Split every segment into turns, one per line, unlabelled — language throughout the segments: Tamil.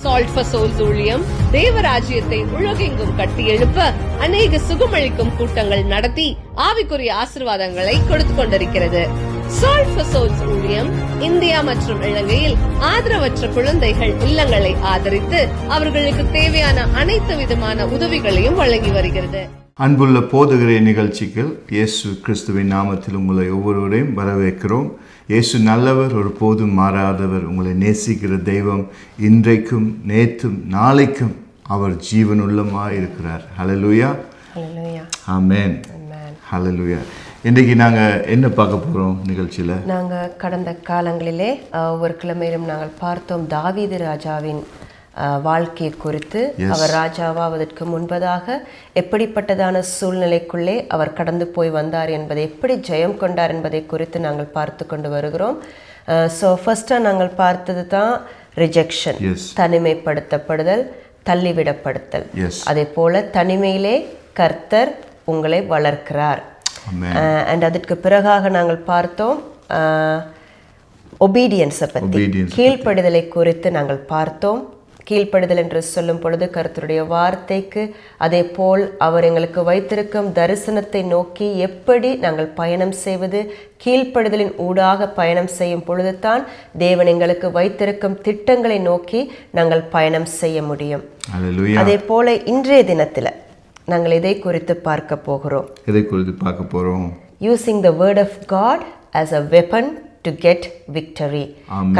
சால்ட் ஃபார் சோல்ஸ் ஊழியம் தேவராஜ்யத்தை உலகெங்கும் கட்டியெழுப்ப அநேக சுகமளிக்கும் கூட்டங்கள் நடத்தி ஆவிக்குரிய ஆசீர்வாதங்களை கொடுத்து கொண்டிருக்கிறது. சால்ட் ஃபார் சோல்ஸ் ஊழியம் இந்தியா மற்றும் இலங்கையில் ஆதரவற்ற குழந்தைகள் இல்லங்களை ஆதரித்து அவர்களுக்கு தேவையான அனைத்து விதமான உதவிகளையும் வழங்கி வருகிறது.
அன்புள்ள போதகரே நிகழ்ச்சிக்கு இயேசு கிறிஸ்துவின் நாமத்தில் உங்களை ஒவ்வொருவரையும் வரவேற்கிறோம். இயேசு நல்லவர், ஒரு போதும் மாறாதவர். உங்களை நேசிக்கிற தெய்வம் இன்றைக்கும் நேற்றும் நாளைக்கும் அவர் ஜீவனுள்ளமாக இருக்கிறார். ஹல்லேலூயா, ஆமென், ஹல்லேலூயா. இன்றைக்கு நாங்கள் என்ன பார்க்க போகிறோம் நிகழ்ச்சியில்?
நாங்கள் கடந்த காலங்களிலே ஒவ்வொரு கிழமையிலும் நாங்கள் பார்த்தோம் தாவீது ராஜாவின் வாழ்க்கை குறித்து. அவர் ராஜாவாவதற்கு முன்பதாக எப்படிப்பட்டதான சூழ்நிலைக்குள்ளே அவர் கடந்து போய் வந்தார் என்பதை, எப்படி ஜெயம் கொண்டார் என்பதை குறித்து நாங்கள் பார்த்து கொண்டு வருகிறோம். ஸோ ஃபர்ஸ்டாக நாங்கள் பார்த்தது தான் ரிஜெக்ஷன், தனிமைப்படுத்தப்படுதல், தள்ளிவிடப்படுத்தல். அதே போல் தனிமையிலே கர்த்தர் உங்களை வளர்க்கிறார். அண்ட் அதற்கு பிறகாக நாங்கள் பார்த்தோம் ஒபீடியன்ஸை பற்றி, கீழ்ப்படுதலை குறித்து நாங்கள் பார்த்தோம். கீழ்ப்படுதல் என்று சொல்லும் பொழுது கர்த்தருடைய வார்த்தைக்கு, அதே போல் அவர் எங்களுக்கு வைத்திருக்கும் தரிசனத்தை நோக்கி எப்படி நாங்கள் பயணம் செய்வது, கீழ்ப்படுதலின் ஊடாக பயணம் செய்யும் பொழுது தான் தேவன் எங்களுக்கு வைத்திருக்கும் திட்டங்களை நோக்கி நாங்கள் பயணம் செய்ய முடியும். அதே போல இன்றைய தினத்தில் நாங்கள் இதை குறித்து பார்க்க போகிறோம். Using the word of God as a weapon to get victory.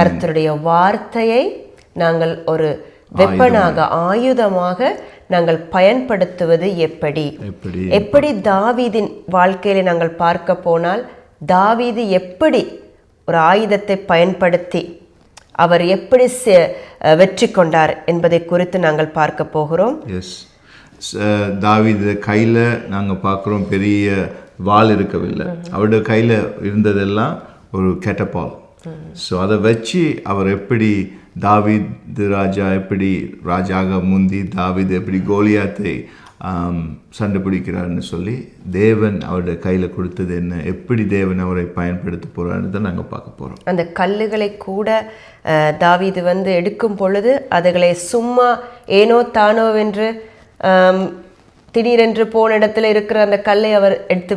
கர்த்தருடைய வார்த்தையை நாங்கள் ஒரு வெப்பனாக, ஆயுதமாக நாங்கள் பயன்படுத்துவது எப்படி தாவீதின் வாழ்க்கையில நாங்கள் பார்க்க போனால், தாவீது எப்படி ஒரு ஆயுதத்தை பயன்படுத்தி அவர் எப்படி வெற்றி கொண்டார் என்பதை குறித்து நாங்கள் பார்க்க போகிறோம்.
தாவீது கையில் நாங்கள் பார்க்குறோம் பெரிய வாள் இருக்கவில்லை, அவருடைய கையில் இருந்ததெல்லாம் ஒரு கெட்டபால். ஸோ அதை வச்சு அவர் எப்படி தாவீது ராஜா எப்படி ராஜாக முந்தி தாவீது எப்படி கோலியாத்தை சண்டை பிடிக்கிறார்னு சொல்லி தேவன் அவருடைய கையில் கொடுத்தது என்ன, எப்படி தேவன் அவரை பயன்படுத்த போகிறான்னு தான் நாங்கள் பார்க்க போகிறோம்.
அந்த கல்லுகளை கூட தாவீது எடுக்கும் பொழுது அதுகளை சும்மா ஏனோ தானோவென்று திடீரென்று போன இடத்துல இருக்கிற அந்த கல்லை அவர் எடுத்து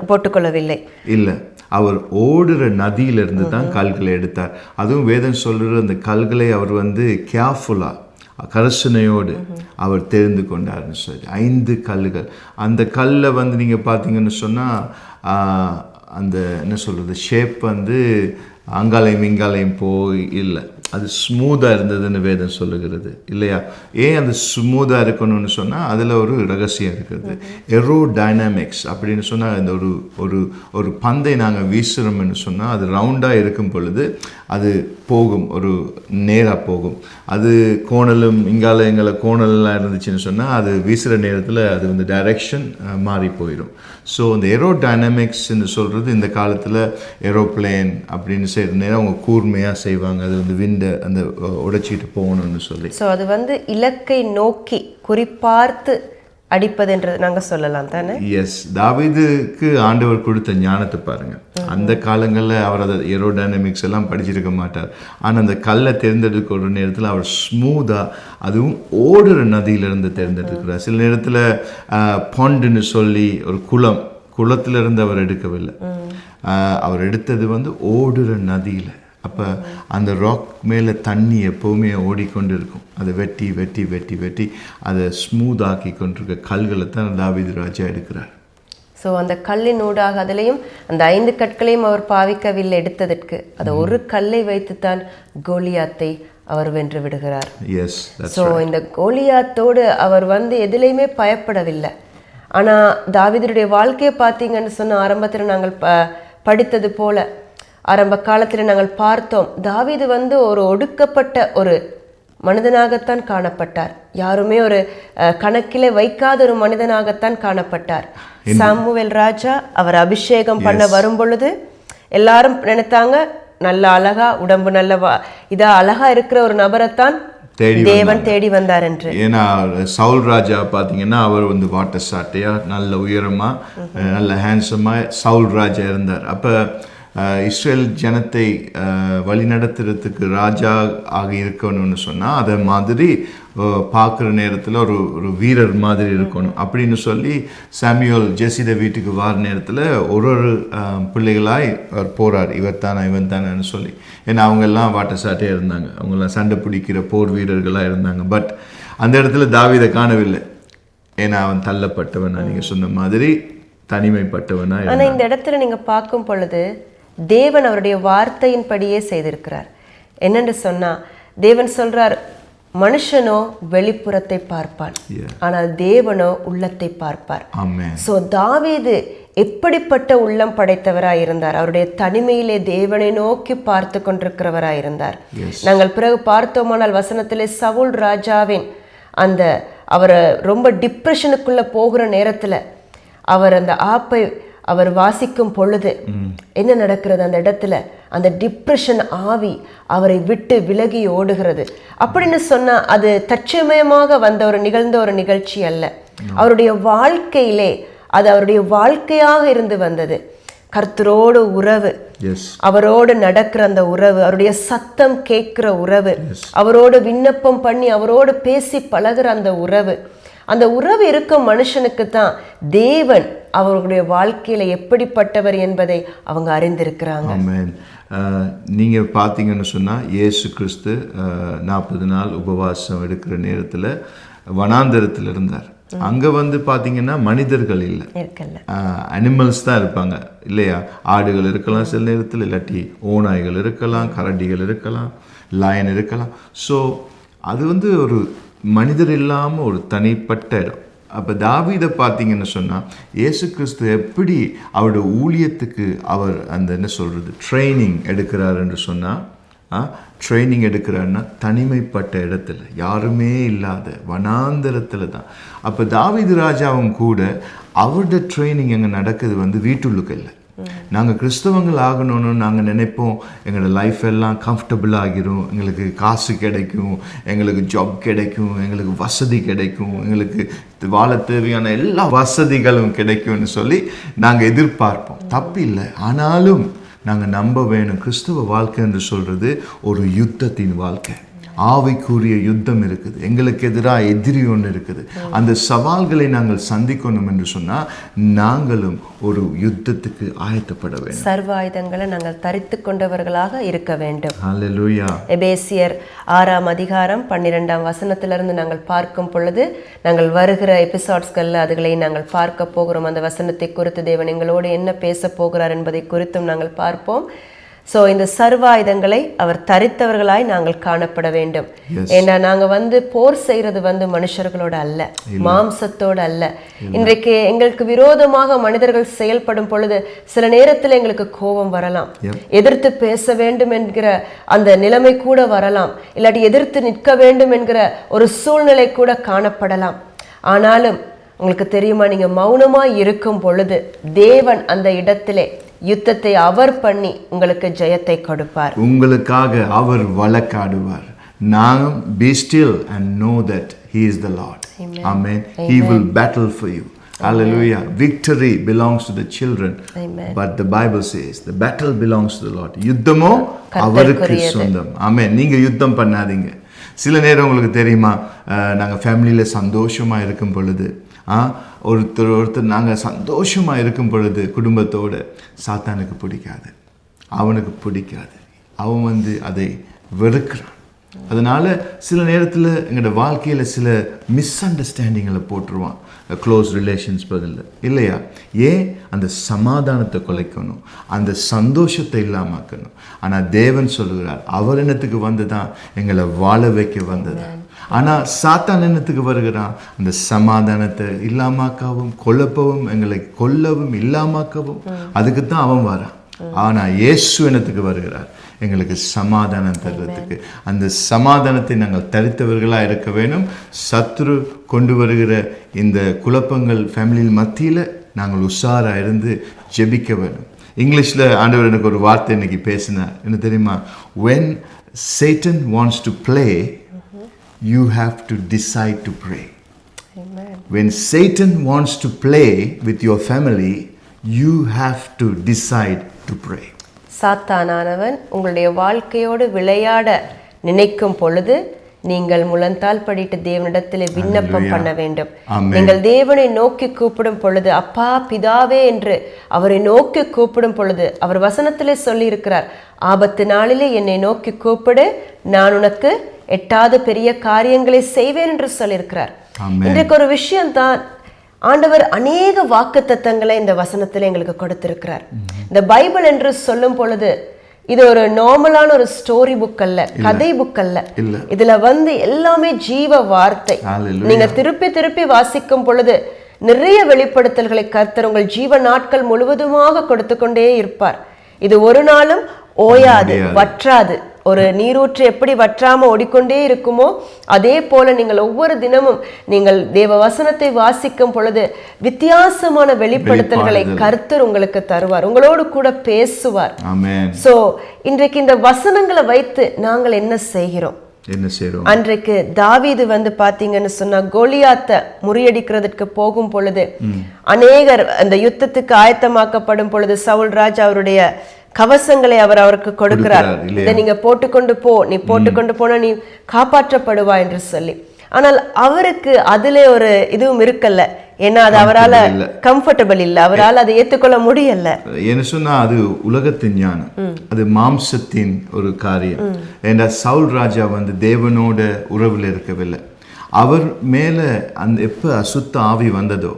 போட்டுக்கொள்ளவில்லை.
இல்லை, அவர் ஓடுற நதியிலிருந்து தான் கல்களை எடுத்தார். அதுவும் வேதம் சொல்கிற அந்த கல்களை அவர் கேர்ஃபுல்லாக கரசனையோடு அவர் தெரிந்து கொண்டார்னு சொல்லி 5 கல்லுகள். அந்த கல்லை நீங்கள் பார்த்தீங்கன்னு சொன்னால் அந்த என்ன சொல்கிறது ஷேப் அங்காலையும் இங்காலையும் போய் இல்லை, அது ஸ்மூத்தாக இருந்ததுன்னு வேதம் சொல்லுகிறது இல்லையா? ஏன் அது ஸ்மூத்தாக இருக்கணும்னு சொன்னால் அதில் ஒரு ரகசியம் இருக்குது. ஏரோ டைனாமிக்ஸ் அப்படின்னு சொன்னால் இந்த ஒரு பந்தை நாங்கள் வீசுகிறோம்னு சொன்னால் அது ரவுண்டாக இருக்கும் பொழுது அது போகும், ஒரு நேராக போகும். அது கோணலும் இங்காலயங்களை கோணலாம் இருந்துச்சுன்னு சொன்னால் அது வீசுகிற நேரத்தில் அது டைரெக்ஷன் மாறி போயிடும். ஸோ அந்த ஏரோ டைனாமிக்ஸ்ன்னு சொல்கிறது இந்த காலத்தில் ஏரோப்ளேன் அப்படின்னு செய்கிற நேரம் அவங்க கூர்மையாக செய்வாங்க, அது விண்டை அந்த உடைச்சிட்டு போகணும்னு சொல்லி.
ஸோ அது இலக்கை நோக்கி குறிப்பார்த்து அடிப்பதுன்றது நாங்கள் சொல்லலாம் தானே?
எஸ், தாவீதுக்கு ஆண்டவர் கொடுத்த ஞானத்தை பாருங்கள். அந்த காலங்களில் அவர் அதை ஏரோடைனமிக்ஸ் எல்லாம் படிச்சிருக்க மாட்டார். ஆனால் அந்த கல்லை தேர்ந்தெடுக்கிற நேரத்தில் அவர் ஸ்மூத்தாக, அதுவும் ஓடுற நதியிலிருந்து தேர்ந்தெடுக்கிறார். சில நேரத்தில் பாண்டுன்னு சொல்லி ஒரு குளத்திலிருந்து அவர் எடுக்கவில்லை, அவர் எடுத்தது ஓடுற நதியில். அப்போ அந்த ராக் மேலே தண்ணி எப்போவுமே ஓடிக்கொண்டு இருக்கும். அதை வெட்டி வெட்டி வெட்டி வெட்டி அதை ஸ்மூத்தாக்கி கொண்டிருக்க கல்களை தான் தாவீது ராஜா எடுக்கிறார்.
ஸோ அந்த கல்லின் ஊடாக அதிலையும் அந்த 5 கற்களையும் அவர் பாவிக்கவில்லை எடுத்ததற்கு, அதை ஒரு கல்லை வைத்துத்தான் கோலியாத்தை அவர் வென்று விடுகிறார். ஸோ இந்த கோலியாத்தோடு அவர் எதிலையுமே பயப்படவில்லை. ஆனால் தாவீதுடைய வாழ்க்கையை பார்த்தீங்கன்னு சொன்ன ஆரம்பத்தில் நாங்கள் படித்தது போல, ஆரம்ப காலத்தில் நாங்கள் பார்த்தோம், தாவீது ஒரு ஒடுக்கப்பட்ட ஒரு மனிதனாகத்தான் காணப்பட்டார். யாருமே ஒரு கணக்கிலே வைக்காத ஒரு மனிதனாகத்தான் காணப்பட்டார். சாமுவேல் ராஜா அவர் அபிஷேகம் பண்ண வரும் பொழுது எல்லாரும் நினைத்தாங்க, நல்ல அழகா உடம்பு நல்ல இதா அழகா இருக்கிற ஒரு நபரைத்தான் தேவன் தேடி வந்தார் என்று.
ஏன்னா சவுல் ராஜா பார்த்தீங்கன்னா அவர் வாட்டர் சாட்டையா நல்ல உயரமா நல்ல ஹேண்ட்ஸமா சவுல் ராஜா இருந்தார். அப்போ இஸ்ரேல் ஜனத்தை வழிநடத்துறதுக்கு ராஜா ஆக இருக்கணும்னு சொன்னால் அதை மாதிரி பார்க்குற நேரத்தில் ஒரு வீரர் மாதிரி இருக்கணும் அப்படின்னு சொல்லி சாமுவேல் ஜெசிட வீட்டுக்கு வார நேரத்தில் ஒரு பிள்ளைகளாய் அவர் போகிறார், இவன் தானேன்னு சொல்லி. ஏன்னா அவங்கெல்லாம் வாட்ட சாட்டையாக இருந்தாங்க, அவங்கெல்லாம் சண்டை பிடிக்கிற போர் வீரர்களாக இருந்தாங்க. பட் அந்த இடத்துல தாவீதை காணவில்லை, ஏன்னா அவன் தள்ளப்பட்டவன், நீங்கள் சொன்ன மாதிரி தனிமைப்பட்டவனா.
ஆனால் இந்த இடத்துல நீங்கள் பார்க்கும் பொழுது தேவன் அவருடைய வார்த்தையின்படியே செய்திருக்கிறார். என்னென்று சொன்னால் தேவன் சொல்றார், மனுஷனோ வெளிப்புறத்தை பார்ப்பான், ஆனால் தேவனோ உள்ளத்தை பார்ப்பார். சோ தாவீது எப்படிப்பட்ட உள்ளம் படைத்தவராய் இருந்தார், அவருடைய தனிமையிலே தேவனை நோக்கி பார்த்து கொண்டிருக்கிறவராய் இருந்தார். நாங்கள் பிறகு பார்த்தோமானால் வசனத்திலே சவுல் ராஜாவின் அந்த அவரை ரொம்ப டிப்ரெஷனுக்குள்ள போகிற நேரத்துல அவர் அந்த ஆப்பை அவர் வாசிக்கும் பொழுது என்ன நடக்கிறது, அந்த இடத்துல அந்த டிப்ரெஷன் ஆவி அவரை விட்டு விலகி ஓடுகிறது. அப்படின்னு சொன்னா அது தற்சமயமாக நிகழ்ந்த ஒரு நிகழ்ச்சி அல்ல, அவருடைய வாழ்க்கையிலே அது அவருடைய வாழ்க்கையாக இருந்து வந்தது. கர்த்தரோடு உறவு, அவரோடு நடக்கிற அந்த உறவு, அவருடைய சத்தம் கேட்கிற உறவு, அவரோடு விண்ணப்பம் பண்ணி அவரோடு பேசி பழகுற அந்த உறவு, அந்த உறவு இருக்கும் மனுஷனுக்கு தான் தேவன் அவர்களுடைய வாழ்க்கையில எப்படிப்பட்டவர் என்பதை அவங்க அறிந்திருக்கிறாங்க.
நீங்கள் பார்த்தீங்கன்னு சொன்னால் இயேசு கிறிஸ்து 40 நாள் உபவாசம் எடுக்கிற நேரத்தில் வனாந்தரத்தில் இருந்தார். அங்கே பார்த்தீங்கன்னா மனிதர்கள் இல்லை, அனிமல்ஸ் தான் இருப்பாங்க இல்லையா? ஆடுகள் இருக்கலாம் சில நேரத்தில், இல்லாட்டி ஓநாய்கள் இருக்கலாம், கரடிகள் இருக்கலாம், லயன் இருக்கலாம். ஸோ அது ஒரு மனிதர் இல்லாமல் ஒரு தனிப்பட்ட இடம். அப்போ தாவீதை பார்த்தீங்கன்னு சொன்னால் இயேசு கிறிஸ்து எப்படி அவருடைய ஊழியத்துக்கு அவர் அந்த என்ன சொல்கிறது ட்ரைனிங் எடுக்கிறார் என்று சொன்னால், ட்ரைனிங் எடுக்கிறாருன்னா தனிமைப்பட்ட இடத்துல, யாருமே இல்லாத வனாந்தரத்தில் தான். அப்போ தாவீது ராஜாவும் கூட அவருடைய ட்ரைனிங் அங்கே நடக்குது வீட்டுள்ளுக்கு இல்லை. நாங்கள் கிறிஸ்தவங்கள் ஆகணும்னு நாங்கள் நினைப்போம், எங்களோட லைஃப் எல்லாம் கம்ஃபர்டபுள் ஆகிரும், எங்களுக்கு காசு கிடைக்கும், எங்களுக்கு ஜாப் கிடைக்கும், எங்களுக்கு வசதி கிடைக்கும், எங்களுக்கு வாழ தேவையான எல்லா வசதிகளும் கிடைக்கும்னு சொல்லி நாங்கள் எதிர்பார்ப்போம். தப்பு இல்லை, ஆனாலும் நாங்கள் நம்ப வேணும், கிறிஸ்தவ வாழ்க்கை என்று சொல்கிறது ஒரு யுத்தத்தின் வாழ்க்கை. ஆவிக்குரிய யுத்தம் இருக்குது, எங்களுக்கு எதிராக எதிரி ஒன்று இருக்குது. அந்த சவால்களை நாங்கள் சந்திக்கணும் என்று சொன்னால் நாங்களும் ஒரு யுத்தத்துக்கு ஆயத்தப்பட வேண்டும்.
சர்வ ஆயுதங்களை நாங்கள் தரித்து கொண்டவர்களாக இருக்க வேண்டும்.
ஹல்லேலூயா.
எபேசியர் 6ஆம் அதிகாரம் 12ஆம் வசனத்திலிருந்து நாங்கள் பார்க்கும் பொழுது, நாங்கள் வருகிற எபிசோட்ஸ்களில் அதுகளை நாங்கள் பார்க்க போகிறோம். அந்த வசனத்தை குறித்து தேவன் எங்களோடு என்ன பேச போகிறார் என்பதை குறித்தும் நாங்கள் பார்ப்போம். ஸோ இந்த சர்வாயுதங்களை அவர் தரித்தவர்களாய் நாங்கள் காணப்பட வேண்டும். ஏன்னா நாங்கள் போர் செய்கிறது மனுஷர்களோட அல்ல, மாம்சத்தோடு அல்ல. இன்றைக்கு எங்களுக்கு விரோதமாக மனிதர்கள் செயல்படும் பொழுது சில நேரத்தில் எங்களுக்கு கோபம் வரலாம், எதிர்த்து பேச வேண்டும் என்கிற அந்த நிலைமை கூட வரலாம், இல்லாட்டி எதிர்த்து நிற்க வேண்டும் என்கிற ஒரு சூழ்நிலை கூட காணப்படலாம். ஆனாலும் உங்களுக்கு தெரியுமா, நீங்க மௌனமாய் இருக்கும் பொழுது தேவன் அந்த இடத்திலே யுத்தத்தை அவர் பண்ணி உங்களுக்கு ஜெயத்தை கொடுப்பார்,
உங்களுக்காக அவர் வழக்காடுவார். Now be still and know that he is the Lord. Amen. He will battle for you. Hallelujah. Victory belongs to the children. But the Bible says the battle belongs to the Lord. யுத்தமோ அவருக்கு சொந்தம். ஆமென். நீங்க யுத்தம் பண்ணாதீங்க. சில நேரம் உங்களுக்கு தெரியுமா, நாங்கள் ஃபேமிலியில் சந்தோஷமாக இருக்கும் பொழுது, ஒருத்தர் நாங்கள் சந்தோஷமாக இருக்கும் பொழுது குடும்பத்தோடு, சாத்தானுக்கு பிடிக்காது, அவனுக்கு பிடிக்காது, அவன் அதை வெறுக்கிறான். அதனால் சில நேரத்தில் எங்களோட வாழ்க்கையில் சில மிஸ் அண்டர்ஸ்டாண்டிங்களை போட்டுருவான், க்ளோஸ் ரிலேஷன்ஸ் பதில் இல்லையா? ஏன்? அந்த சமாதானத்தை குலைக்கணும், அந்த சந்தோஷத்தை இல்லாமக்கணும். ஆனால் தேவன் சொல்லுகிறார், அவர் என்னத்துக்கு வந்து தான் எங்களை வாழ வைக்க வந்ததா. ஆனால் சாத்தான் என்னத்துக்கு வருகிறான்? அந்த சமாதானத்தை இல்லாமக்கவும் குழப்பவும் எங்களை கொல்லவும் இல்லாமக்கவும், அதுக்கு தான் அவன் வரான். ஆனால் இயேசு என்னத்துக்கு வருகிறார்? எங்களுக்கு சமாதானம் தருவதற்கு. அந்த சமாதானத்தை நாங்கள் தரித்தவர்களாக இருக்க வேணும். சத்துரு கொண்டு வருகிற இந்த குழப்பங்கள் ஃபேமிலியில் மத்தியில் நாங்கள் உஷாராக இருந்து ஜெபிக்க வேணும். இங்கிலீஷில் ஆண்டவர் எனக்கு ஒரு வார்த்தை இன்னைக்கு பேசினார், என்ன தெரியுமா? when Satan wants to play, you have to decide to pray. Amen. When Satan wants to play with your family, you have to decide to pray.
சாத்தானானவன் உங்களுடைய வாழ்க்கையோடு விளையாட நினைக்கும் பொழுது நீங்கள் முழந்தால் படிட்டு தேவனிடத்திலே விண்ணப்பம் பண்ண வேண்டும். நீங்கள் தேவனை நோக்கி கூப்பிடும் பொழுது, அப்பா பிதாவே என்று அவரை நோக்கி கூப்பிடும் பொழுது, அவர் வசனத்திலே சொல்லி இருக்கிறார், ஆபத்து நாளிலே என்னை நோக்கி கூப்பிடு, நான் உனக்கு எட்டாவது பெரிய காரியங்களை செய்வேன் என்று சொல்லியிருக்கிறார். இன்றைக்கு ஒரு விஷயம்தான், ஆண்டவர் அநேக வாக்குத்தத்தங்களை இந்த வசனத்துல எங்களுக்கு கொடுத்திருக்கிறார். இந்த பைபிள் என்று சொல்லும் பொழுது இது ஒரு நார்மலான ஒரு ஸ்டோரி புக் அல்ல, கதை புக் அல்ல. இதுல எல்லாமே ஜீவ வார்த்தை. நீங்க திருப்பி திருப்பி வாசிக்கும் பொழுது நிறைய வெளிப்படுத்தல்களை கர்த்தர் உங்கள் ஜீவ நாட்கள் முழுவதுமாக கொடுத்து கொண்டே இருப்பார். இது ஒரு நாளும் ஓயாது, வற்றாது. ஒரு நீரூற்று எப்படி வற்றாம ஓடிக்கொண்டே இருக்குமோ அதே போல நீங்கள் ஒவ்வொரு தினமும் நீங்கள் தேவ வசனத்தை வாசிக்கும் பொழுது வித்தியாசமான வெளிப்படுத்தல்களை கர்த்தர் உங்களுக்கு தருவார், உங்களோடு கூட பேசுவார். சோ இன்றைக்கு இந்த வசனங்களை வைத்து நாங்கள் என்ன செய்கிறோம்? அன்றைக்கு தாவீது பாத்தீங்கன்னு சொன்னா கோலியாத்தை முறியடிக்கிறதுக்கு போகும் பொழுது அநேகர் அந்த யுத்தத்துக்கு ஆயத்தமாக்கப்படும் பொழுது சவுல் ராஜா அவருடைய கவசங்களை அவருக்கு கொடுக்கிறார். இதை நீங்க போட்டுக்கொண்டு போ, நீ போட்டுக்கொண்டு போனா நீ காப்பாற்றப்படுவா என்று சொல்லி. ஆனால் அவருக்கு அதுல ஒரு இதுவும் இருக்கல்ல, ஏன்னா அது அவரால் கம்ஃபர்டபிள் இல்ல, அவரால் அதை ஏற்றுக்கொள்ள முடியல.
என்ன சொன்னா அது உலகத்தின் ஞானம், அது மாம்சத்தின் ஒரு காரியம். ஏன்னா சவுல் ராஜா தேவனோட உறவில் இருக்கவில்லை. அவர் மேல அந்த எப்ப அசுத்த ஆவி வந்ததோ,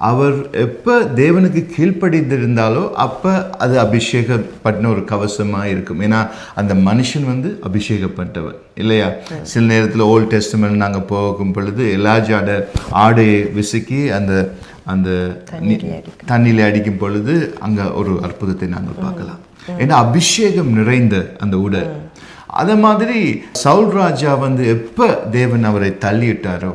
அவர் எப்போ தேவனுக்கு கீழ்ப்படிந்திருந்தாலோ அப்போ அது அபிஷேகப்பட்ட ஒரு கவசமாக இருக்கும். ஏன்னா அந்த மனுஷன் அபிஷேகப்பட்டவர் இல்லையா? சில நேரத்தில் ஓல்ட் டெஸ்டமெண்ட் நாங்கள் போகும் பொழுது எலாஜாட ஆடையை விசுக்கி அந்த அந்த தண்ணியில் அடிக்கும் பொழுது அங்கே ஒரு அற்புதத்தை நாங்கள் பார்க்கலாம். ஏன்னா அபிஷேகம் நிறைந்த அந்த உடல். அதே மாதிரி சவுல் ராஜா எப்போ தேவன் அவரை தள்ளிவிட்டாரோ,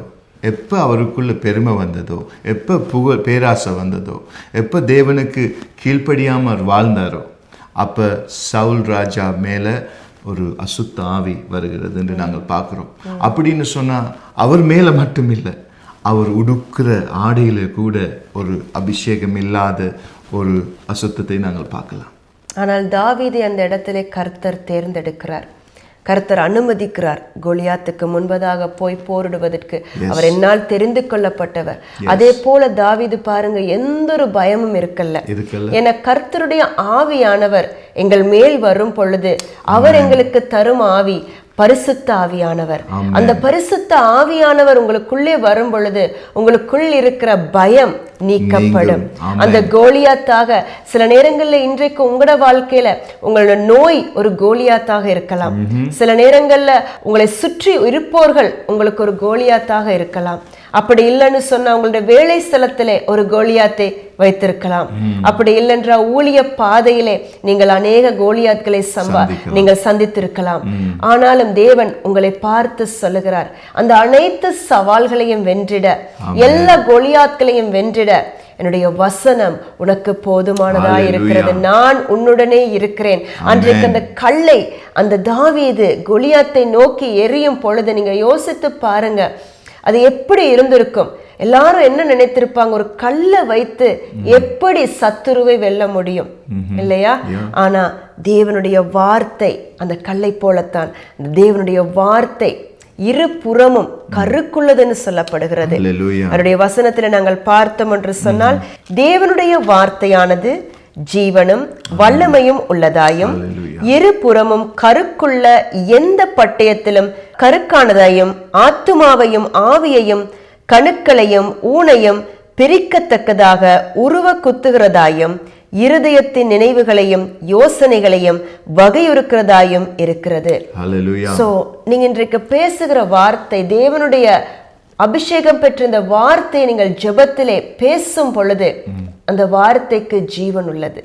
எப்போ அவருக்குள்ள பெருமை வந்ததோ, எப்போ புகழ் பேராசை வந்ததோ, எப்போ தேவனுக்கு கீழ்ப்படியாமல் வாழ்ந்தாரோ, அப்போ சவுல் ராஜா மேலே ஒரு அசுத்த ஆவி வருகிறது என்று நாங்கள் பார்க்குறோம். அப்படின்னு சொன்னால் அவர் மேலே மட்டும் இல்லை, அவர் உடுக்கிற ஆடையில் கூட ஒரு அபிஷேகம் இல்லாத ஒரு அசுத்தத்தை நாங்கள் பார்க்கலாம்.
ஆனால் தாவீதை அந்த இடத்திலே கர்த்தர் தேர்ந்தெடுக்கிறார், கர்த்தர் அனுமதிக்கிறார். கோலியாத்துக்கு முன்பதாக போய் போரிடுவதற்கு அவர் என்னால் தெரிந்து கொள்ளப்பட்டவர். அதே போல தாவீது பாருங்க, எந்த ஒரு பயமும் இருக்கல்ல. என கர்த்தருடைய ஆவியானவர் எங்கள் மேல் வரும் பொழுது அவர் எங்களுக்கு தரும் ஆவி பரிசுத்த ஆவியானவர். அந்த பரிசுத்த ஆவியானவர் உங்களுக்குள்ளே வரும் பொழுது உங்களுக்குள் இருக்கிற பயம் நீக்கப்படும். அந்த கோலியாத்தாக சில நேரங்கள்ல இன்றைக்கு உங்களோட வாழ்க்கையில உங்களோட நோய் ஒரு கோலியாத்தாக இருக்கலாம். சில நேரங்கள்ல உங்களை சுற்றி இருப்போர்கள் உங்களுக்கு ஒரு கோலியாத்தாக இருக்கலாம். அப்படி இல்லைன்னு சொன்னா உங்களுடைய வேலை ஸ்தலத்திலே ஒரு கோலியாத்தை வைத்திருக்கலாம். அப்படி இல்லைன்ற ஊழிய பாதையிலே நீங்கள் அநேக கோலியாத்களை நீங்கள் சந்தித்திருக்கலாம். ஆனாலும் தேவன் உங்களை பார்த்து சொல்லுகிறார், அந்த அனைத்து சவால்களையும் வென்றிட, எல்லா கோலியாத்களையும் வென்றிட என்னுடைய வசனம் உனக்கு போதுமானதா இருக்கிறது, நான் உன்னுடனே இருக்கிறேன். அன்றைக்கு அந்த கல்லை அந்த தாவீது கோலியாத்தை நோக்கி எரியும் பொழுது நீங்க யோசித்து பாருங்க, அது எப்படி இருந்திருக்கும்? எல்லாரும் என்ன நினைத்திருப்பாங்க, ஒரு கல்லை வைத்து எப்படி சத்துருவை வெல்ல முடியும் இல்லையா? ஆனா தேவனுடைய வார்த்தை அந்த கல்லை போலத்தான். தேவனுடைய வார்த்தை இருபுறமும் கருக்குள்ளதுன்னு சொல்லப்படுகிறது. அவருடைய வசனத்துல நாங்கள் பார்த்தோம் என்று சொன்னால், தேவனுடைய வார்த்தையானது ஜீவனும் வல்லமையும் உள்ளதாயும் இருபுறமும் கருக்குள்ள எந்த பட்டயத்திலும் கருக்கானதாயும் ஆத்துமாவையும் ஆவியையும் கணுக்களையும் ஊனையும் பிரிக்கத்தக்கதாக உருவ குத்துகிறதாயும் இருதயத்தின் நினைவுகளையும் யோசனைகளையும் வகையுறுக்கிறதாயும் இருக்கிறது. சோ நீங்க இன்றைக்கு பேசுகிற வார்த்தை, தேவனுடைய அபிஷேகம் பெற்ற இந்த வார்த்தையை நீங்கள் ஜெபத்திலே பேசும் பொழுது அந்த வார்த்தைக்கு ஜீவன் உள்ளது.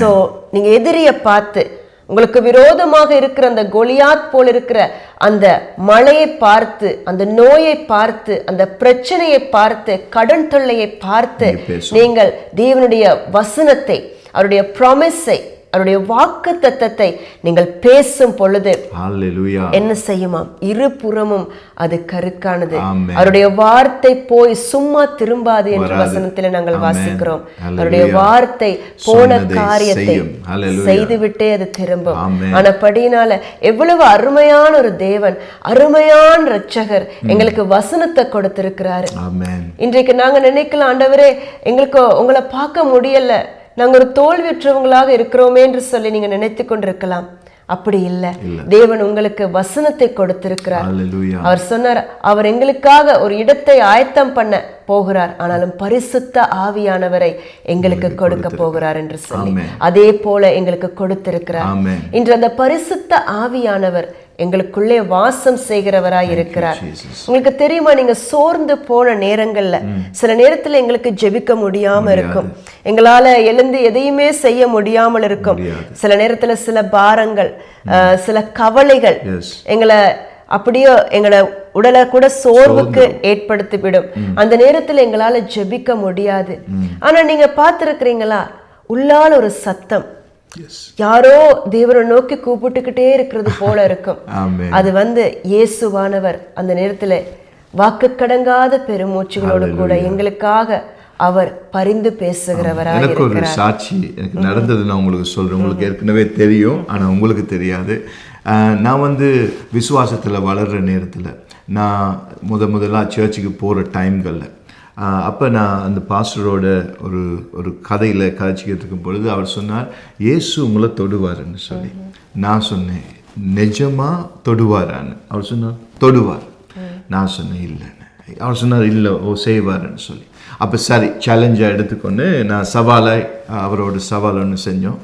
சோ நீங்க எதிரிய பார்த்து, உங்களுக்கு விரோதமாக இருக்கிற அந்த கோலியாத் போல் இருக்கிற அந்த மழையை பார்த்து, அந்த நோயை பார்த்து, அந்த பிரச்சனையை பார்த்து, கடன் தொல்லையை பார்த்து நீங்கள் தேவனுடைய வசனத்தை, அவருடைய ப்ராமிஸை, அவருடைய வாக்கு தத்தத்தை நீங்கள் பேசும் பொழுது
ஹalleluya
என்ன செய்யுமாம்? இருபுறமும் அது கருக்கானது.
ஆமென்.
அவருடைய வார்த்தை போய் சும்மா திரும்பாது என்ற வசனத்திலே நாங்கள் வாசிக்கிறோம். அவருடைய வார்த்தை போன காரியத்தை செய்துவிட்டே அது திரும்பும். ஆனபடியினால எவ்வளவு அருமையான ஒரு தேவன், அருமையான இரட்சகர் எங்களுக்கு வசனத்தை கொடுத்திருக்கிறாரு.
ஆமென்.
இன்றைக்கு நாங்க நினைக்கலாம், ஆண்டவரே எங்களுக்கு உங்களை பார்க்க முடியல, நாங்க ஒரு தோல்வியுற்றவங்களாக இருக்கிறோமே என்று சொல்லி நீங்க நினைத்து கொண்டிருக்கலாம். அப்படி இல்லை. தேவன் உங்களுக்கு வசனத்தை கொடுத்திருக்கிறார். அவர் சொன்னார், அவர் எங்களுக்காக ஒரு இடத்தை ஆயத்தம் பண்ண போகிறார், ஆனாலும் பரிசுத்த ஆவியானவரை எங்களுக்கு கொடுக்க போகிறார் என்று சொல்லி அதே போல எங்களுக்கு கொடுத்திருக்கிறார். இன்று அந்த பரிசுத்த ஆவியானவர் எங்களுக்குள்ளே வாசம் செய்கிறவராய் இருக்கிறார். உங்களுக்கு தெரியுமா, நீங்க சோர்ந்து போன நேரங்கள்ல சில நேரத்துல எங்களுக்கு ஜெபிக்க முடியாம இருக்கும், எங்களால எழுந்து எதையுமே செய்ய முடியாமல் இருக்கும். சில நேரத்துல சில பாரங்கள், சில கவலைகள் எங்களை அப்படியே எங்களோட உடலை கூட சோர்வுக்கு ஏற்படுத்திவிடும். அந்த நேரத்துல எங்களால ஜெபிக்க முடியாது. ஆனா நீங்க பார்த்திருக்கிறீங்களா, உள்ளால ஒரு சத்தம், யாரோ தேவரை நோக்கி கூப்பிட்டுக்கிட்டே இருக்கிறது போல இருக்கும். அது இயேசுவானவர் அந்த நேரத்துல வாக்கு கடங்காத பெருமூச்சுகளோடு கூட எங்களுக்காக அவர் பரிந்து பேசுகிறவராக இருக்கிறார்.
எனக்கு ஒரு சாட்சி எனக்கு நடந்தது நான் உங்களுக்கு சொல்றேன். உங்களுக்கு ஏற்கனவே தெரியும், ஆனா உங்களுக்கு தெரியாது. நான் விசுவாசத்தில் வளர்கிற நேரத்தில் நான் முதலாக சர்ச்சுக்கு போகிற டைம்களில் அப்போ நான் அந்த பாஸ்டரோட ஒரு கதையில் கதைச்சிக்கிட்டு இருக்கும் பொழுது அவர் சொன்னார், இயேசு உங்களை தொடுவார்ன்னு சொல்லி. நான் சொன்னேன், நிஜமாக தொடுவாரான்னு? அவர் சொன்னார், தொடுவார். நான் சொன்னேன், இல்லைன்னு. அவர் சொன்னார், இல்லை, செய்வார்ன்னு சொல்லி. அப்போ சரி, சேலஞ்சாக எடுத்துக்கொண்டு நான் அவரோட சவால் ஒன்று செஞ்சோம்.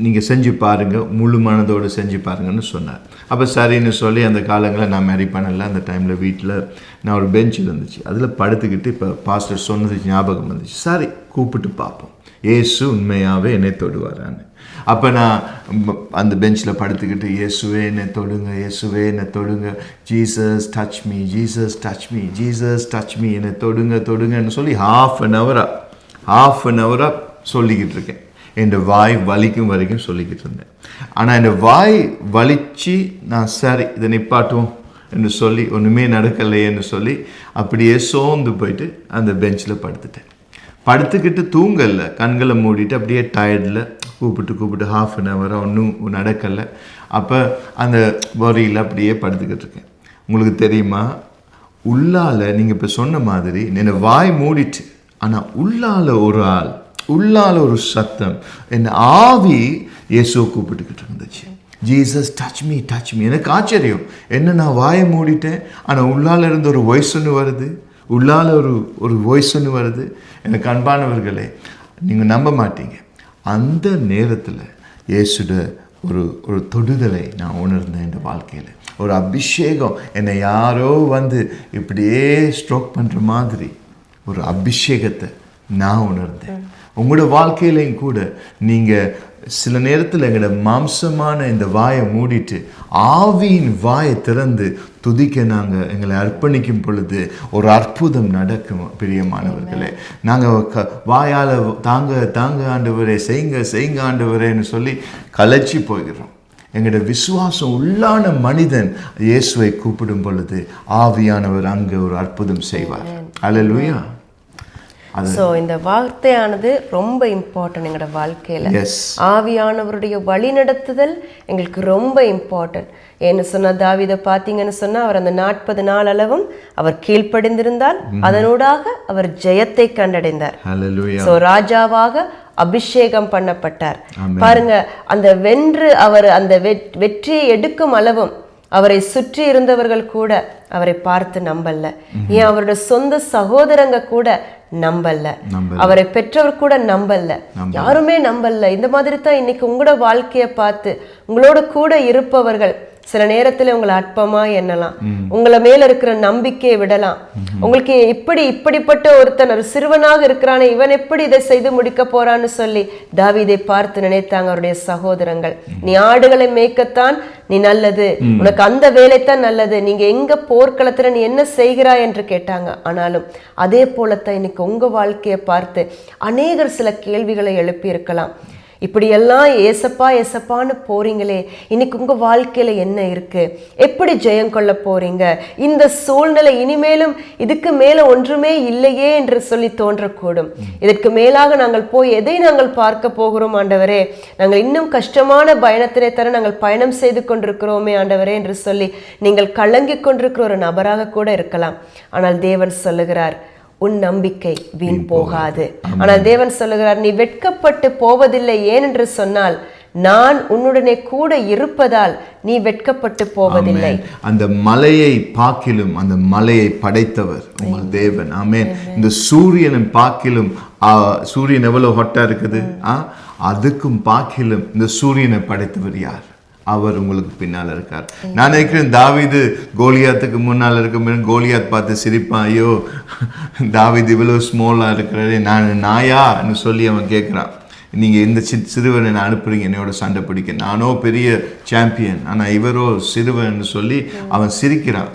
நீங்கள் செஞ்சு பாருங்கள், முழு மனதோடு செஞ்சு பாருங்கன்னு சொன்னார். அப்போ சரின்னு சொல்லி அந்த காலங்களில் நான் மேரி பண்ணலை. அந்த டைமில் வீட்டில் நான் ஒரு பெஞ்ச் இருந்துச்சு, அதில் படுத்துக்கிட்டு இப்போ பாஸ்டர் சொன்னது ஞாபகம் வந்துச்சு. சரி, கூப்பிட்டு பார்ப்போம், இயேசு உண்மையாகவே என்னை தொடுவாரான்னு. அப்போ நான் அந்த பெஞ்சில் படுத்துக்கிட்டு, இயேசுவே என்னை தொடுங்க, இயேசுவே என்னை தொடுங்க, Jesus touch me, Jesus touch me, Jesus touch me, என்னை தொடுங்க தொடுங்கன்னு சொல்லி ஹாஃப் அன் ஹவராக சொல்லிக்கிட்டு இருக்கேன். என் வாய் வலிக்கும் வரைக்கும் சொல்லிக்கிட்டு இருந்தேன். ஆனால் என் வாய் வலிச்சு நான் சரி இதை நிப்பாட்டுவோம் என்று சொல்லி ஒன்றுமே நடக்கலையேன்னு சொல்லி அப்படியே சோர்ந்து போயிட்டு அந்த பெஞ்சில் படுத்துக்கிட்டு தூங்கலை, கண்களை மூடிட்டு அப்படியே டயர்டில் கூப்பிட்டு ஹாஃப் அன் ஹவராக ஒன்றும் நடக்கலை. அப்போ அந்த வரியில் அப்படியே படுத்துக்கிட்டு இருக்கேன். உங்களுக்கு தெரியுமா, உள்ளால் நீங்கள் இப்போ சொன்ன மாதிரி என்னை வாய் மூடிட்டு, ஆனால் உள்ளால் ஒரு சத்தம், என் ஆவி இயேசுவை கூப்பிட்டுக்கிட்டு இருந்துச்சு, Jesus touch me touch me. எனக்கு ஆச்சரியம், என்ன நான் வாயை மூடிட்டேன், ஆனால் உள்ளால் இருந்து ஒரு வாய்ஸ் ஒன்று வருது, உள்ளால் ஒரு வாய்ஸ் ஒன்று வருது. எனக்கு அன்பானவர்களே, நீங்கள் நம்ப மாட்டீங்க, அந்த நேரத்தில் இயேசுட ஒரு தொடுதலை நான் உணர்ந்தேன். என் வாழ்க்கையில் ஒரு அபிஷேகம், என்னை யாரோ இப்படியே ஸ்ட்ரோக் பண்ணுற மாதிரி ஒரு அபிஷேகத்தை நான் உணர்ந்தேன். உங்களோட வாழ்க்கையிலையும் கூட நீங்கள் சில நேரத்தில் எங்களோட மாம்சமான இந்த வாயை மூடிட்டு ஆவியின் வாயை திறந்து துதிக்க நாங்கள் எங்களை அர்ப்பணிக்கும் பொழுது ஒரு அற்புதம் நடக்கும். பிரியமானவர்களே, நாங்கள் வாயால் தாங்க ஆண்டவரே, செய்யுங்க ஆண்டவரேன்னு சொல்லி கலைச்சி போகிறோம். எங்களோட விசுவாசம் உள்ளான மனிதன் இயேசுவை கூப்பிடும் பொழுது ஆவியானவர் அங்கே ஒரு அற்புதம் செய்வார். அல்லேலூயா.
ஸோ இந்த வார்த்தையானது ரொம்ப இம்பார்ட்டன்ட் எங்களோட வாழ்க்கையில். ஆவியானவருடைய வழி நடத்துதல் எங்களுக்கு ரொம்ப இம்பார்ட்டன்ட். ஏன்னு சொன்னால், தாவீதை பார்த்தீங்கன்னு சொன்னால், அவர் அந்த 40 நாள் அளவும் அவர் கீழ்ப்படிந்திருந்தால் அதனூடாக அவர் ஜெயத்தை கண்டடைந்தார். ஸோ ராஜாவாக அபிஷேகம் பண்ணப்பட்டார். பாருங்க, அந்த அவர் அந்த வெற்றியை எடுக்கும் அளவும் அவரை சுற்றி இருந்தவர்கள் கூட அவரை பார்த்து நம்பல. ஏன் அவருடைய சொந்த சகோதரங்க கூட நம்பல, அவரை பெற்றவர் கூட நம்பல, யாருமே நம்பல. இந்த மாதிரி தான் இன்னைக்கு உங்களோட வாழ்க்கையை பார்த்து உங்களோட கூட இருப்பவர்கள் சில நேரத்துல உங்களை அற்பமா எண்ணலாம், உங்களை மேல இருக்கிற நம்பிக்கையை விடலாம். உங்களுக்கு இப்படிப்பட்ட ஒருத்தன் ஒரு சிறுவனாக இருக்கிறானே, இவன் எப்படி இதை செய்து முடிக்க போறான்னு சொல்லி தாவீதை பார்த்து நினைத்தாங்க அவருடைய சகோதரங்கள். நீ ஆடுகளை மேய்க்கத்தான் நீ நல்லது, உனக்கு அந்த வேலைத்தான் நல்லது, நீங்க எங்க போர்க்களத்துல நீ என்ன செய்கிறாய் என்று கேட்டாங்க. ஆனாலும் அதே போலத்தான் இன்னைக்கு உங்க வாழ்க்கையை பார்த்து அநேகர் சில கேள்விகளை எழுப்பி இருக்கலாம். இப்படியெல்லாம் ஏசப்பா ஏசப்பான்னு போறீங்களே, இன்னைக்கு உங்க வாழ்க்கையில என்ன இருக்கு? எப்படி ஜெயம் கொள்ள போறீங்க? இந்த சூழ்நிலை இனிமேலும் இதுக்கு மேல ஒன்றுமே இல்லையே என்று சொல்லி தோன்றக்கூடும். இதற்கு மேலாக நாங்கள் போய் எதை நாங்கள் பார்க்க போகிறோம் ஆண்டவரே? நாங்கள் இன்னும் கஷ்டமான பயணத்தினை தர நாங்கள் பயணம் செய்து கொண்டிருக்கிறோமே ஆண்டவரே என்று சொல்லி நீங்கள் கலங்கிக் கொண்டிருக்கிற ஒரு நபராக கூட இருக்கலாம். ஆனால் தேவன் சொல்லுகிறார், உன் நம்பிக்கை வீண் போகாது. ஆனால் தேவன் சொல்லுகிறார், நீ வெட்கப்பட்டு போவதில்லை. ஏனென்று சொன்னால் நான் உன்னுடனே கூட இருப்பதால் நீ வெட்கப்பட்டு போவதில்லை.
அந்த மலையை பாக்கிலும் அந்த மலையை படைத்தவர் உங்கள் தேவன். ஆமென். இந்த சூரியனை பாக்கிலும் சூரியன் எவ்வளவு ஹொட்டா இருக்குது, அதுக்கும் பாக்கிலும் இந்த சூரியனை படைத்தவர் யார்? அவர் உங்களுக்கு பின்னால் இருக்கார். நான் நினைக்கிறேன் தாவீது கோலியாத்துக்கு முன்னால் இருக்க, கோலியாத் பார்த்து சிரிப்பான், ஐயோ தாவீது இவ்வளவு ஸ்மாலா இருக்கிறாரு, நான் நாயான்னு சொல்லி அவன் கேட்குறான். நீங்கள் இந்த சிறுவனை நான் அனுப்புறீங்க என்னோட சண்டை பிடிக்க, நானோ பெரிய சாம்பியன், ஆனால் இவரோ சிறுவன் சொல்லி அவன் சிரிக்கிறான்.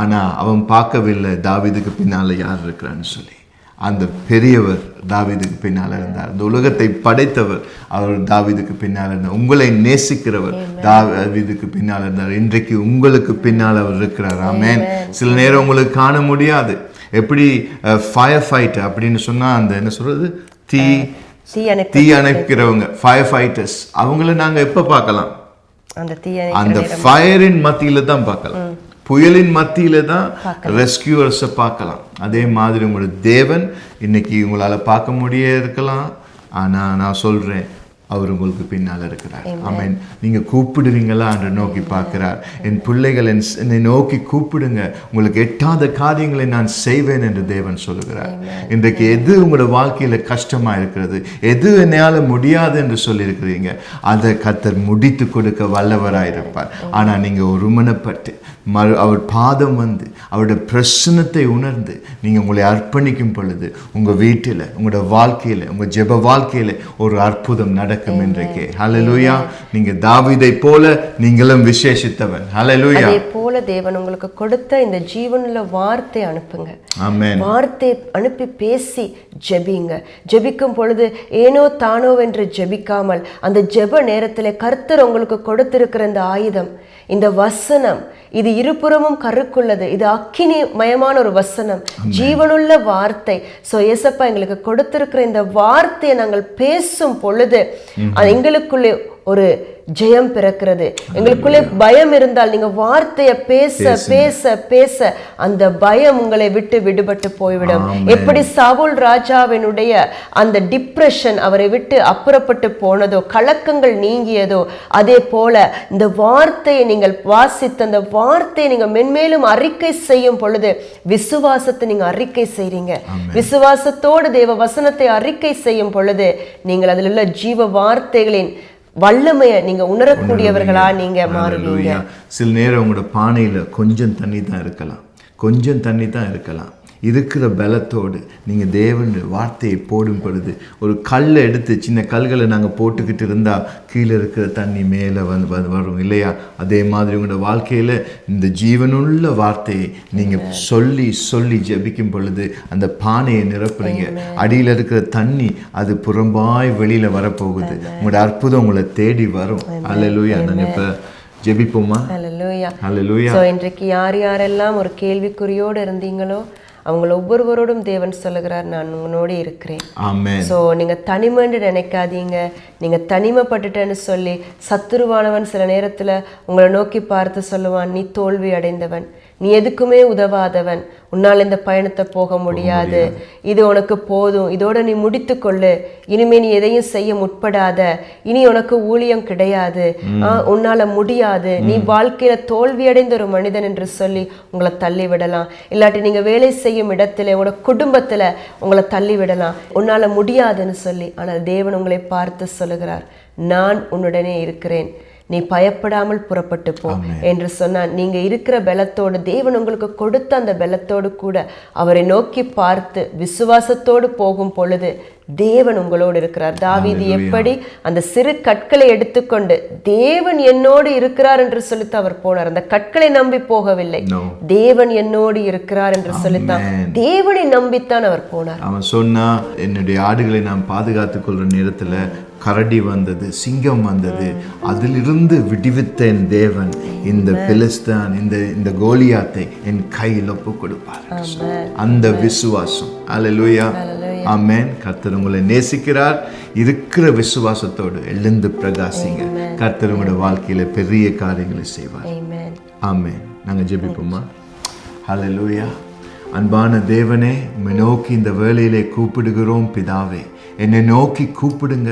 ஆனால் அவன் பார்க்கவில்லை தாவீதுக்கு பின்னால் யார் இருக்கிறான்னு சொல்லி. அந்த பெரியவர் தாவீதுக்கு பின்னால் இருந்தார். இந்த உலகத்தை படைத்தவர் அவர் தாவீதுக்கு பின்னால் இருந்தார். உங்களை நேசிக்கிறவர் தாவீதுக்கு பின்னால் இருந்தார். இன்றைக்கு உங்களுக்கு பின்னால் அவர் இருக்கிறார். ஆமென். சில நேரம் உங்களுக்கு காண முடியாது. எப்படி ஃபயர் ஃபைட் அப்படின்னு சொன்னா, அந்த என்ன சொல்றது, தீ அணைக்கிறவங்க, ஃபயர் ஃபைட்டர்ஸ், அவங்கள நாங்க எப்ப பார்க்கலாம்? அந்த ஃபயரின் மத்தியில தான் பார்க்கலாம். புயலின் மத்தியில தான் ரெஸ்கியூவர்ஸை பார்க்கலாம். அதே மாதிரி உங்களோட தேவன் இன்னைக்கு உங்களால பார்க்க முடிய இருக்கலாம், ஆனா நான் சொல்றேன், அவர் உங்களுக்கு பின்னால் இருக்கிறார். ஆமென். நீங்க கூப்பிடுவீங்களா என்று நோக்கி பார்க்கிறார். என் பிள்ளைகள் என்னை நோக்கி கூப்பிடுங்க, உங்களுக்கு எட்டாத காரியங்களை நான் செய்வேன் என்று தேவன் சொல்லுகிறார். இன்றைக்கு எது உங்களோட வாழ்க்கையில கஷ்டமா இருக்கிறது, எது என்னால் முடியாது என்று சொல்லியிருக்கிறீங்க, அதை கர்த்தர் முடித்து கொடுக்க வல்லவராயிருப்பார். ஆனா நீங்க ஒருமனப்பட்டு அவர் பாதம் வந்து அவருடைய பிரசன்னத்தை உணர்ந்து நீங்க உங்களை அர்ப்பணிக்கும் பொழுது உங்க வீட்டில், உங்களோட வாழ்க்கையில, உங்க ஜெப வாழ்க்கையில ஒரு அற்புதம் நடக்கும். இன்றைக்கு ஹல்லேலூயா. நீங்க தாவீதை போல நீங்களும் விசேஷித்தவன். ஹல்லேலூயா.
அதே போல தேவன் உங்களுக்கு கொடுத்த இந்த ஜீவனுள்ள வார்த்தை அனுப்புங்க.
ஆமென்.
வார்த்தை அனுப்பி பேசி ஜெபிங்க. ஜெபிக்கும் பொழுது ஏனோ தானோ என்று ஜெபிக்காமல் அந்த ஜெப நேரத்தில் கர்த்தர் உங்களுக்கு கொடுத்திருக்கிற இந்த ஆயுதம், இந்த வசனம், இது இருபுறமும் கருக்குள்ளது, இது அக்கினி மயமான ஒரு வசனம், ஜீவனுள்ள வார்த்தை. சோ ஏசப்பா எங்களுக்கு கொடுத்திருக்கிற இந்த வார்த்தையை நாங்கள் பேசும் பொழுது எங்களுக்குள்ளே ஒரு ஜெயம் பிறக்கிறது. எங்களுக்குள்ளே பயம் இருந்தால் நீங்க வார்த்தையை பேச பேச பேச அந்த பயம் உங்களை விட்டு விடுபட்டு போய்விடும். எப்படி சவுல் ராஜாவினுடைய அந்த டிப்ரெஷன் அவரை விட்டு அப்புறப்பட்டு போனதோ, கலக்கங்கள் நீங்கியதோ, அதே போல இந்த வார்த்தையை நீங்கள் வாசித்த அந்த வார்த்தையை நீங்க மென்மேலும் அறிக்கை செய்யும் பொழுது விசுவாசத்தை நீங்க அறிக்கை செய்றீங்க. விசுவாசத்தோடு தேவ வசனத்தை அறிக்கை செய்யும் பொழுது நீங்கள் அதில் உள்ள ஜீவ வார்த்தைகளின் வல்லமையை நீங்க உணரக்கூடியவர்களா நீங்க மாறுவீங்க.
சில நேரம் உங்களோட பானையில கொஞ்சம் தண்ணி தான் இருக்கலாம், கொஞ்சம் தண்ணி தான் இருக்கலாம். இருக்கிற பலத்தோடு நீங்கள் தேவனுடைய வார்த்தையை போடும் பொழுது, ஒரு கல்லை எடுத்து, சின்ன கல்களை நாங்கள் போட்டுக்கிட்டு இருந்தால் கீழே இருக்கிற தண்ணி மேலே வரும் இல்லையா? அதே மாதிரி உங்களோட வாழ்க்கையில் இந்த ஜீவனுள்ள வார்த்தையை நீங்கள் சொல்லி சொல்லி ஜெபிக்கும் பொழுது அந்த பானையை நிரப்புறீங்க. அடியில் இருக்கிற தண்ணி அது புறம்பாய் வெளியில் வரப்போகுது. உங்களோட அற்புதம் உங்களை தேடி வரும். அல்லேலூயா. நான் இப்போ ஜெபிப்போமா?
அல்லேலூயா.
அல்லேலூயா.
ஸோ இன்றைக்கு யார் யாரெல்லாம் ஒரு கேள்விக்குறியோடு இருந்தீங்களோ அவங்கள ஒவ்வொருவரோடும் தேவன் சொல்லுகிறார், நான் உங்களோடு இருக்கிறேன்.
ஆமென்.
ஸோ நீங்கள் தனிமைன்னு நினைக்காதீங்க. நீங்கள் தனிமைப்பட்டுட்டேன்னு சொல்லி சத்துருவானவன் சில நேரத்தில் உங்களை நோக்கி பார்த்து சொல்லுவான், நீ தோல்வி அடைந்தவன், நீ எதுக்குமே உதவாதவன், உன்னால் இந்த பயணத்தை போக முடியாது, இது உனக்கு போதும், இதோட நீ முடித்து கொள்ளு, இனிமே நீ எதையும் செய்ய முற்படாத, இனி உனக்கு ஊழியம் கிடையாது, உன்னால முடியாது, நீ வாழ்க்கையில தோல்வியடைந்த ஒரு மனிதன் என்று சொல்லி உங்களை தள்ளி விடலாம். இல்லாட்டி நீங்க வேலை செய்யும் இடத்துல, உங்களோட குடும்பத்துல உங்களை தள்ளி விடலாம், உன்னால முடியாதுன்னு சொல்லி. ஆனால் தேவன் உங்களை பார்த்து சொல்லுகிறார், நான் உன்னுடனே இருக்கிறேன், நீ பயப்படாமல் புறப்பட்டு போ என்று சொன்னான். நீங்க இருக்கிற பலத்தோடு, தேவன் உங்களுக்கு கொடுத்த அந்த பலத்தோடு கூட அவரை நோக்கி பார்த்து விசுவாசத்தோடு போகும் பொழுது தேவன் உங்களோடு இருக்கிறார். தாவீது எப்படி அந்த சிறு கற்களை எடுத்துக்கொண்டு தேவன் என்னோடு இருக்கிறார் என்று சொல்லித்தான் அவர் போனார். அந்த கற்களை நம்பி போகவில்லை, தேவன் என்னோடு இருக்கிறார் என்று சொல்லித்தான், தேவனை நம்பித்தான் அவர் போனார்.
அவன் சொன்னா, என்னுடைய ஆடுகளை நான் பாதுகாத்துக் கொள்ற நேரத்துல கரடி வந்தது, சிங்கம் வந்தது, அதிலிருந்து விடுவித்த என் தேவன் இந்த பெலிஸ்தான், இந்த கோலியாத்தை என் கையில் ஒப்பு கொடுப்பார். அந்த விசுவாசம். அல்லேலூயா, ஆமென். கர்த்தர் உங்களை நேசிக்கிறார். இருக்கிற விசுவாசத்தோடு எழுந்து பிரகாசிங்க. கர்த்தர் உங்களுடைய வாழ்க்கையில பெரிய காரியங்களை செய்வார். ஆமென். நாங்க ஜெபிப்போமா? அல்லேலூயா. அன்பான தேவனே, உம்மை நோக்கி இந்த வேளையிலே கூப்பிடுகிறோம். பிதாவே, என்னை நோக்கி கூப்பிடுங்க,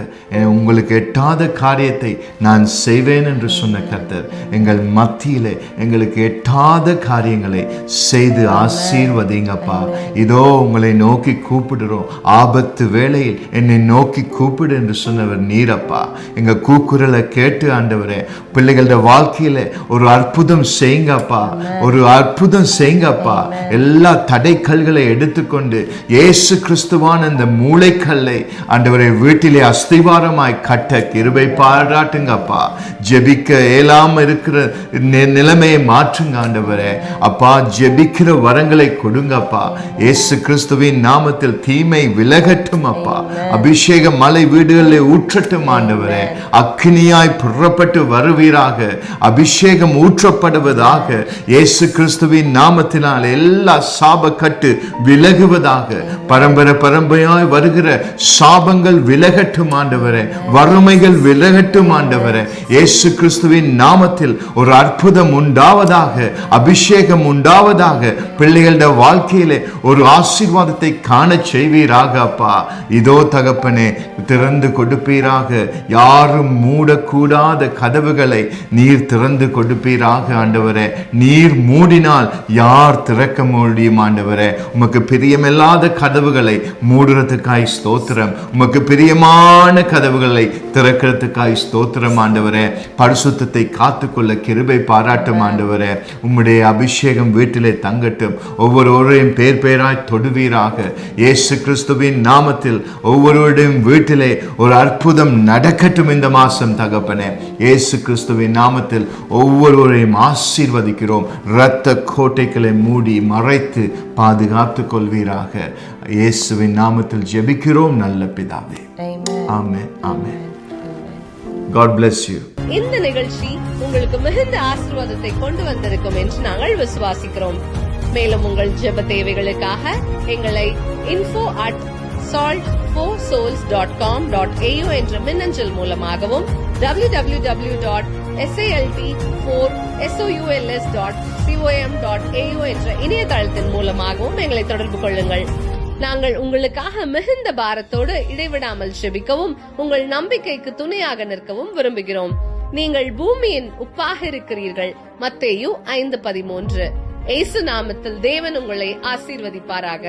உங்களுக்கு எட்டாத காரியத்தை நான் செய்வேன் என்று சொன்ன கர்த்தர் எங்கள் மத்தியிலே எங்களுக்கு எட்டாத காரியங்களை செய்து ஆசீர்வதிங்கப்பா. இதோ உங்களை நோக்கி கூப்பிடுறோம். ஆபத்து வேளையில் என்னை நோக்கி கூப்பிடு என்று சொன்னவர் நீரப்பா. எங்க கூக்குரலை கேட்டு ஆண்டவரே, பிள்ளைகளோட வாழ்க்கையில ஒரு அற்புதம் செய்யுங்கப்பா, ஒரு அற்புதம் செய்யுங்கப்பா. எல்லா தடைக்கல்களை எடுத்துக்கொண்டு இயேசு கிறிஸ்துவான இந்த மூளைக்கல்லை ஆண்டவரே வீட்டிலே அஸ்திவாரமாய் கட்ட கிருபை பாராட்டுங்கப்பா. ஜெபிக்க இயலாம இருக்கிற நிலைமையை மாற்றுங்க ஆண்டவரே. அப்பா, ஜெபிக்கிற வரங்களை கொடுங்கப்பா. இயேசு கிறிஸ்துவின் நாமத்தில் தீமை விலகட்டும் அப்பா. அபிஷேக மலை வீடுகளில் ஊற்றட்டும் ஆண்டவரே. அக்னியாய் புறப்பட்டு வருவீராக. அபிஷேகம் ஊற்றப்படுவதாக. இயேசு கிறிஸ்துவின் நாமத்தினால் எல்லா சாப கட்டு விலகுவதாக. பரம்பரையாய் வருகிற சாபங்கள் விலகட்டும் ஆண்டவரே. வறுமைகள் விலகட்டும் ஆண்டவரே. இயேசு கிறிஸ்துவின் நாமத்தில் ஒரு அற்புதம் உண்டாவதாக. அபிஷேகம் உண்டாவதாக. பிள்ளைகளோட வாழ்க்கையிலே ஒரு ஆசீர்வாதத்தை காண செய்வீராக அப்பா. இதோ தகப்பனே, திறந்து கொடுப்பீராக. யாரும் மூடக்கூடாத கதவுகளை நீர் திறந்து கொடுப்பீராக ஆண்டவரே. நீர் மூடினால் யார் திறக்க முடியும் ஆண்டவரே? உமக்கு பிரியமில்லாத கதவுகளை மூடுறதுக்காய் ஸ்தோத்திரம். உமக்கு பிரியமான கதவுகளை திறக்கிறதுக்காய் ஸ்தோத்திரம் ஆண்டவரே. பரிசுத்தத்தை காத்துக்கொள்ள கிருபை பாராட்டும் ஆண்டவரே. உம்முடைய அபிஷேகம் வீட்டிலே தங்கட்டும். ஒவ்வொருவரையும் பேர் பேராய் தொடுவீராக. இயேசு கிறிஸ்துவின் நாமத்தில் ஒவ்வொருவருடையும் வீட்டிலே ஒரு அற்புதம் நடக்கட்டும் இந்த மாசம் தகப்பனே. இயேசு கிறிஸ்துவின் நாமத்தில் ஒவ்வொருவரையும் ஆசீர்வதிக்கிறோம். இரத்த கோட்டைகளை மூடி மறைத்து பாதுகாத்துக் கொள்வீராக. இயேசுவின் நாமத்தில் ஜெபிக்கிறோம் நல்ல பிதாவே. ஆமென், ஆமென். God bless you.
இந்த நிகழ்ச்சி உங்களுக்கு மிகுந்த ஆசீர்வாதத்தை கொண்டு வந்திருக்கும் என்று நாங்கள் விசுவாசிக்கிறோம். மேலும் உங்கள் ஜெப தேவைகளுக்காக எங்களை info@salt4souls.com.au என்ற மின்னஞ்சல் மூலமாகவும் www.salt4souls.com.au என்ற இணையதளத்தின் மூலமாகவும் எங்களை தொடர்பு கொள்ளுங்கள். நாங்கள் உங்களுக்காக மிகுந்த பாரத்தோடு இடைவிடாமல் ஜெபிக்கவும் உங்கள் நம்பிக்கைக்கு துணையாக நிற்கவும் விரும்புகிறோம். நீங்கள் பூமியின் உப்பாக இருக்கிறீர்கள். மத்தேயு 5:13. இயேசு நாமத்தில் தேவன் உங்களை ஆசீர்வதிப்பாராக.